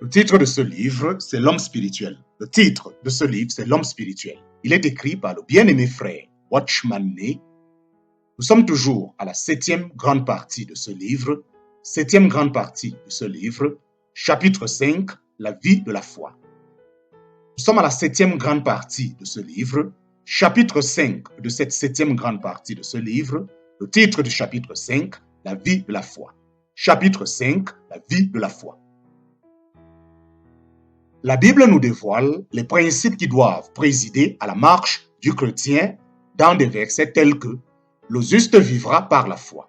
Le titre de ce livre, c'est L'homme spirituel. Le titre de ce livre, c'est L'homme spirituel. Il est écrit par le bien-aimé frère Watchman Nee. Nous sommes toujours à la 7e grande partie de ce livre. 7e grande partie de ce livre, chapitre 5, la vie de la foi. Nous sommes à la 7e grande partie de ce livre, chapitre 5 de cette 7e grande partie de ce livre. Le titre du chapitre 5, la vie de la foi. Chapitre 5, la vie de la foi. La Bible nous dévoile les principes qui doivent présider à la marche du chrétien dans des versets tels que « Le juste vivra par la foi ».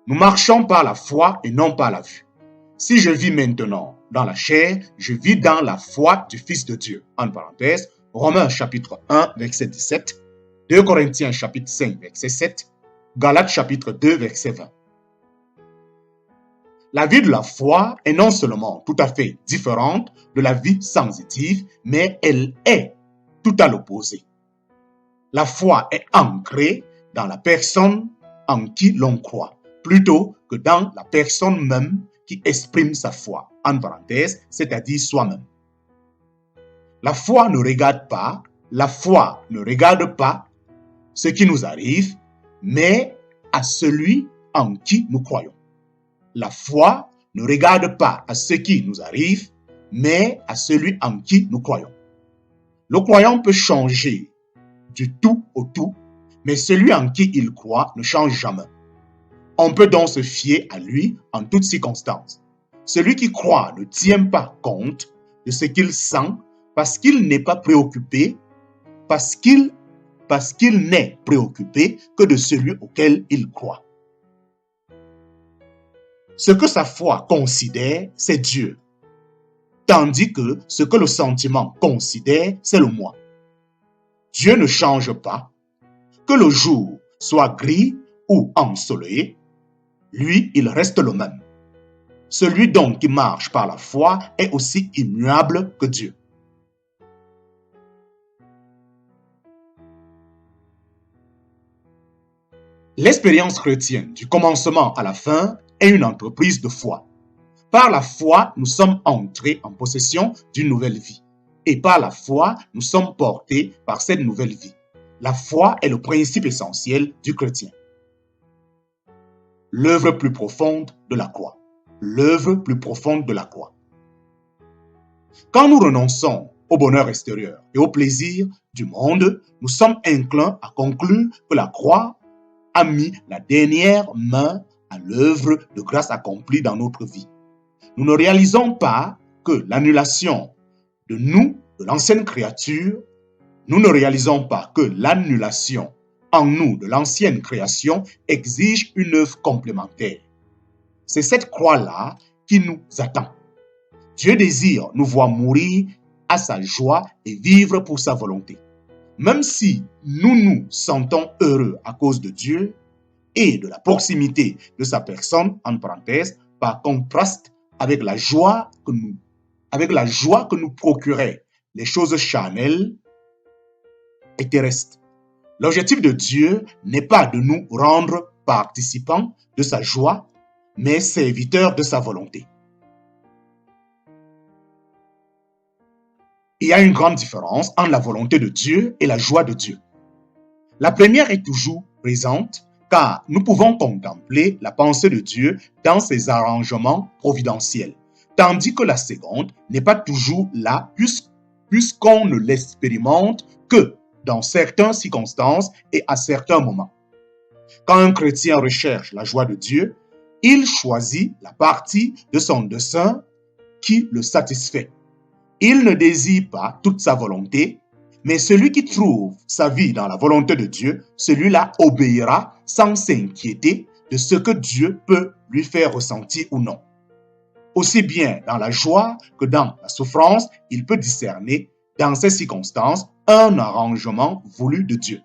Nous marchons par la foi et non par la vue. Si je vis maintenant dans la chair, je vis dans la foi du Fils de Dieu. En parenthèse, Romains chapitre 1, verset 17, 2 Corinthiens chapitre 5, verset 7, Galates chapitre 2, verset 20. La vie de la foi est non seulement tout à fait différente de la vie sensitive, mais elle est tout à l'opposé. La foi est ancrée dans la personne en qui l'on croit, plutôt que dans la personne même qui exprime sa foi, en parenthèse, c'est-à-dire soi-même. La foi ne regarde pas ce qui nous arrive, mais à celui en qui nous croyons. La foi ne regarde pas à ce qui nous arrive, mais à celui en qui nous croyons. Le croyant peut changer du tout au tout, mais celui en qui il croit ne change jamais. On peut donc se fier à lui en toutes circonstances. Celui qui croit ne tient pas compte de ce qu'il sent parce qu'il n'est pas préoccupé, parce qu'il n'est préoccupé que de celui auquel il croit. Ce que sa foi considère, c'est Dieu, tandis que ce que le sentiment considère, c'est le moi. Dieu ne change pas, que le jour soit gris ou ensoleillé, lui, il reste le même. Celui donc qui marche par la foi est aussi immuable que Dieu. L'expérience chrétienne du commencement à la fin est une entreprise de foi. Par la foi, nous sommes entrés en possession d'une nouvelle vie. Et par la foi, nous sommes portés par cette nouvelle vie. La foi est le principe essentiel du chrétien. L'œuvre plus profonde de la croix. L'œuvre plus profonde de la croix. Quand nous renonçons au bonheur extérieur et au plaisir du monde, nous sommes inclins à conclure que la croix a mis la dernière main à l'œuvre de grâce accomplie dans notre vie. Nous ne réalisons pas que l'annulation de nous, de l'ancienne créature, nous ne réalisons pas que l'annulation en nous de l'ancienne création exige une œuvre complémentaire. C'est cette croix-là qui nous attend. Dieu désire nous voir mourir à sa joie et vivre pour sa volonté. Même si nous nous sentons heureux à cause de Dieu et de la proximité de sa personne, en parenthèse, par contraste avec la joie que nous procuraient les choses charnelles et terrestres. L'objectif de Dieu n'est pas de nous rendre participants de sa joie, mais serviteurs de sa volonté. Il y a une grande différence entre la volonté de Dieu et la joie de Dieu. La première est toujours présente car nous pouvons contempler la pensée de Dieu dans ses arrangements providentiels, tandis que la seconde n'est pas toujours là puisqu'on ne l'expérimente que dans certaines circonstances et à certains moments. Quand un chrétien recherche la joie de Dieu, il choisit la partie de son dessein qui le satisfait. Il ne désire pas toute sa volonté, mais celui qui trouve sa vie dans la volonté de Dieu, celui-là obéira sans s'inquiéter de ce que Dieu peut lui faire ressentir ou non. Aussi bien dans la joie que dans la souffrance, il peut discerner, dans ces circonstances, un arrangement voulu de Dieu.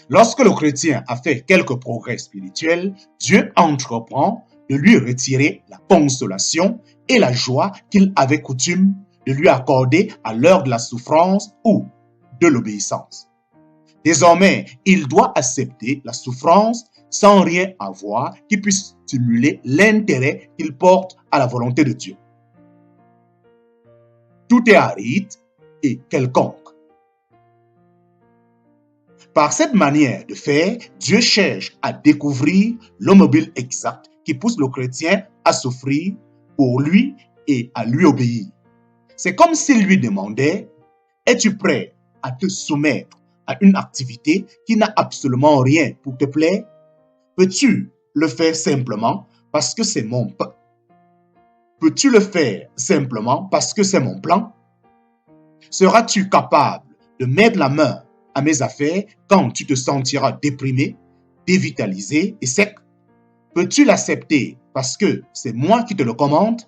Lorsque le chrétien a fait quelques progrès spirituels, Dieu entreprend de lui retirer la consolation et la joie qu'il avait coutume de lui accorder à l'heure de la souffrance ou de l'obéissance. Désormais, il doit accepter la souffrance sans rien avoir qui puisse stimuler l'intérêt qu'il porte à la volonté de Dieu. Tout est aride et quelconque. Par cette manière de faire, Dieu cherche à découvrir le mobile exact qui pousse le chrétien à souffrir pour lui et à lui obéir. C'est comme s'il lui demandait: es-tu prêt à te soumettre à une activité qui n'a absolument rien pour te plaire? Peux-tu le faire simplement parce que c'est mon plan? Peux-tu le faire simplement parce que c'est mon plan? Seras-tu capable de mettre la main à mes affaires quand tu te sentiras déprimé, dévitalisé et sec? Peux-tu l'accepter parce que c'est moi qui te le commande?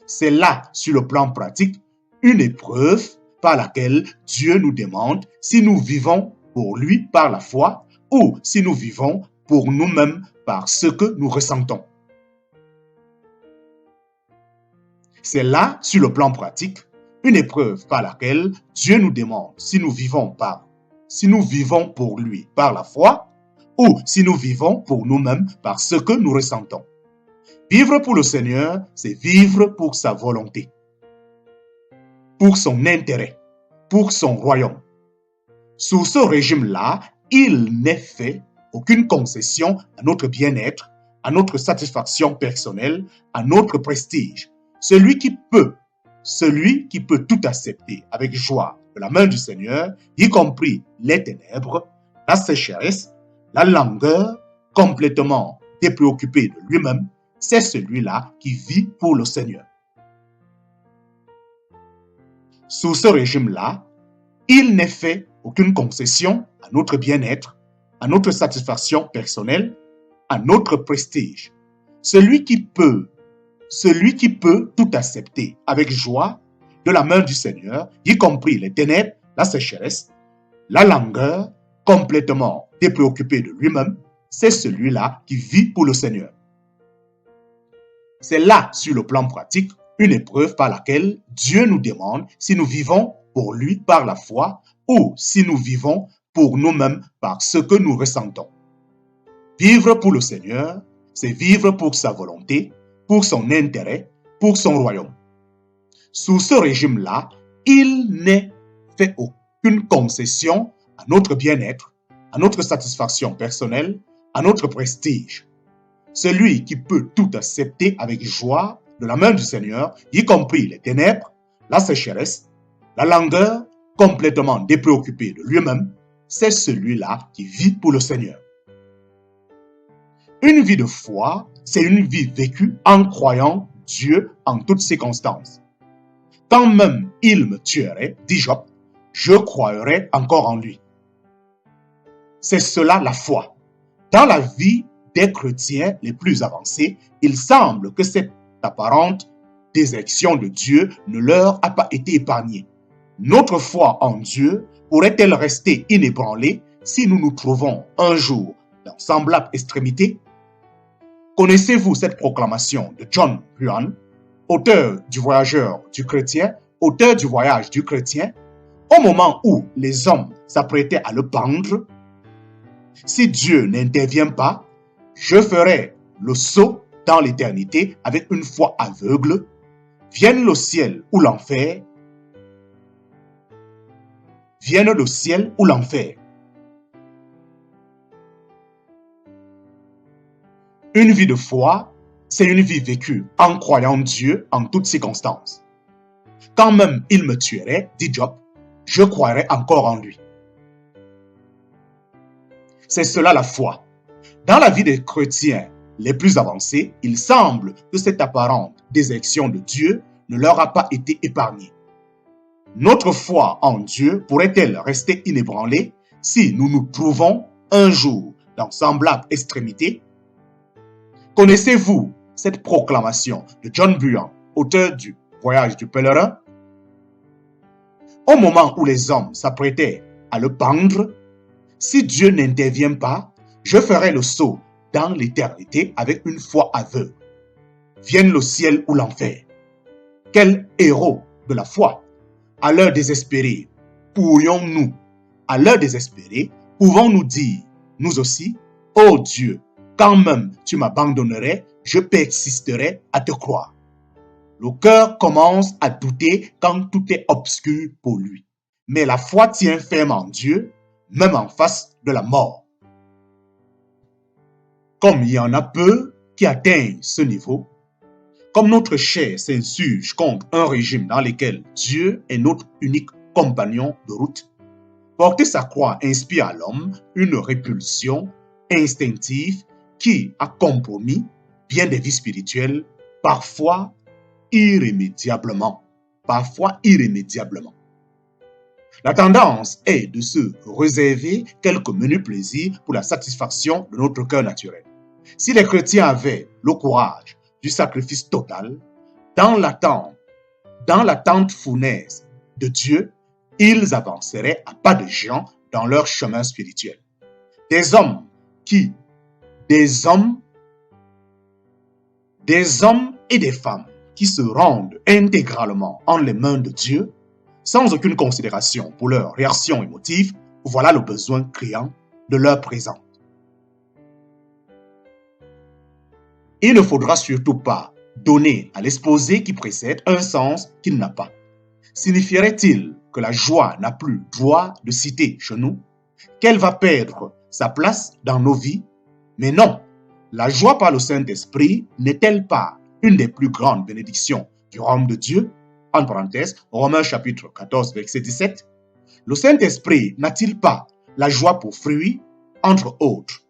C'est là, sur le plan pratique, une épreuve par laquelle Dieu nous demande si nous vivons pour lui par la foi ou si nous vivons pour nous-mêmes par ce que nous ressentons. C'est là, sur le plan pratique, une épreuve par laquelle Dieu nous demande si nous vivons pour lui par la foi ou si nous vivons pour nous-mêmes par ce que nous ressentons. Vivre pour le Seigneur, c'est vivre pour sa volonté, pour son intérêt, pour son royaume. Sous ce régime-là, il n'est fait aucune concession à notre bien-être, à notre satisfaction personnelle, à notre prestige. Celui qui peut tout accepter avec joie de la main du Seigneur, y compris les ténèbres, la sécheresse, la langueur, complètement dépréoccupé de lui-même, c'est celui-là qui vit pour le Seigneur. Sous ce régime-là, il n'est fait aucune concession à notre bien-être, à notre satisfaction personnelle, à notre prestige. Celui qui peut tout accepter avec joie de la main du Seigneur, y compris les ténèbres, la sécheresse, la langueur, complètement dépréoccupé de lui-même, c'est celui-là qui vit pour le Seigneur. C'est là, sur le plan pratique, une épreuve par laquelle Dieu nous demande si nous vivons pour lui par la foi ou si nous vivons pour nous-mêmes par ce que nous ressentons. Vivre pour le Seigneur, c'est vivre pour sa volonté, pour son intérêt, pour son royaume. Sous ce régime-là, il n'est fait aucune concession à notre bien-être, à notre satisfaction personnelle, à notre prestige. Celui qui peut tout accepter avec joie de la main du Seigneur, y compris les ténèbres, la sécheresse, la langueur, complètement dépréoccupé de lui-même, c'est celui-là qui vit pour le Seigneur. Une vie de foi, c'est une vie vécue en croyant Dieu en toutes circonstances. Quand même il me tuerait, dit Job, je croirais encore en lui. C'est cela la foi. Dans la vie des chrétiens les plus avancés, il semble que cette apparente désertion de Dieu ne leur a pas été épargnée. Notre foi en Dieu pourrait-elle rester inébranlée si nous nous trouvons un jour dans semblable extrémité? Connaissez-vous cette proclamation de John Bunyan, auteur du Voyage du chrétien? Au moment où les hommes s'apprêtaient à le pendre, si Dieu n'intervient pas, je ferai le saut dans l'éternité avec une foi aveugle, vienne le ciel ou l'enfer. Une vie de foi, c'est une vie vécue en croyant Dieu en toutes circonstances. Quand même il me tuerait, dit Job, je croirais encore en lui. C'est cela la foi. Dans la vie des chrétiens les plus avancés, il semble que cette apparente désertion de Dieu ne leur a pas été épargnée. Notre foi en Dieu pourrait-elle rester inébranlée si nous nous trouvons un jour dans semblable extrémité? Connaissez-vous cette proclamation de John Bunyan, auteur du Voyage du pèlerin? Au moment où les hommes s'apprêtaient à le pendre, si Dieu n'intervient pas, je ferai le saut dans l'éternité avec une foi aveugle. Vienne le ciel ou l'enfer. Quel héros de la foi! À l'heure désespérée, pouvons-nous dire nous aussi, ô Dieu, quand même tu m'abandonnerais, je persisterai à te croire. Le cœur commence à douter quand tout est obscur pour lui. Mais la foi tient ferme en Dieu, même en face de la mort. Comme il y en a peu qui atteignent ce niveau, comme notre chair s'insurge contre un régime dans lequel Dieu est notre unique compagnon de route, porter sa croix inspire à l'homme une répulsion instinctive qui a compromis bien des vies spirituelles, parfois irrémédiablement. La tendance est de se réserver quelques menus plaisirs pour la satisfaction de notre cœur naturel. Si les chrétiens avaient le courage du sacrifice total, dans l'attente funeste de Dieu, ils avanceraient à pas de géant dans leur chemin spirituel. Des hommes et des femmes qui se rendent intégralement en les mains de Dieu, sans aucune considération pour leurs réactions émotives, voilà le besoin criant de leur présence. Il ne faudra surtout pas donner à l'exposé qui précède un sens qu'il n'a pas. Signifierait-il que la joie n'a plus droit de citer chez nous, qu'elle va perdre sa place dans nos vies? Mais non, la joie par le Saint-Esprit n'est-elle pas une des plus grandes bénédictions du royaume de Dieu? En parenthèse, Romains chapitre 14, verset 17. Le Saint-Esprit n'a-t-il pas la joie pour fruit, entre autres?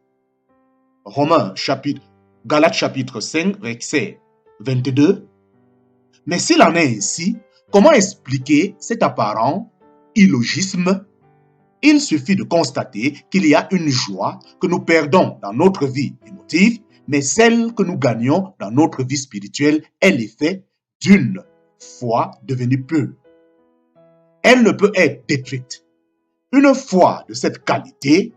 Galates chapitre 5, verset 22. Mais s'il en est ainsi, comment expliquer cet apparent illogisme? Il suffit de constater qu'il y a une joie que nous perdons dans notre vie émotive, mais celle que nous gagnons dans notre vie spirituelle est l'effet d'une foi devenue pure. Elle ne peut être détruite. Une foi de cette qualité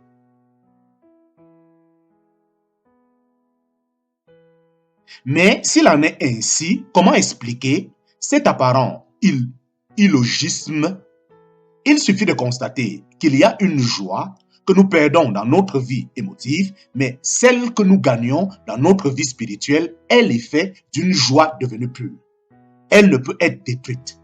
mais s'il en est ainsi, comment expliquer cet apparent illogisme? Il suffit de constater qu'il y a une joie que nous perdons dans notre vie émotive, mais celle que nous gagnons dans notre vie spirituelle est l'effet d'une joie devenue pure. Elle ne peut être détruite.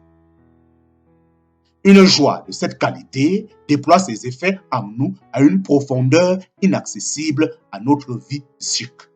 Une joie de cette qualité déploie ses effets en nous à une profondeur inaccessible à notre vie psychique.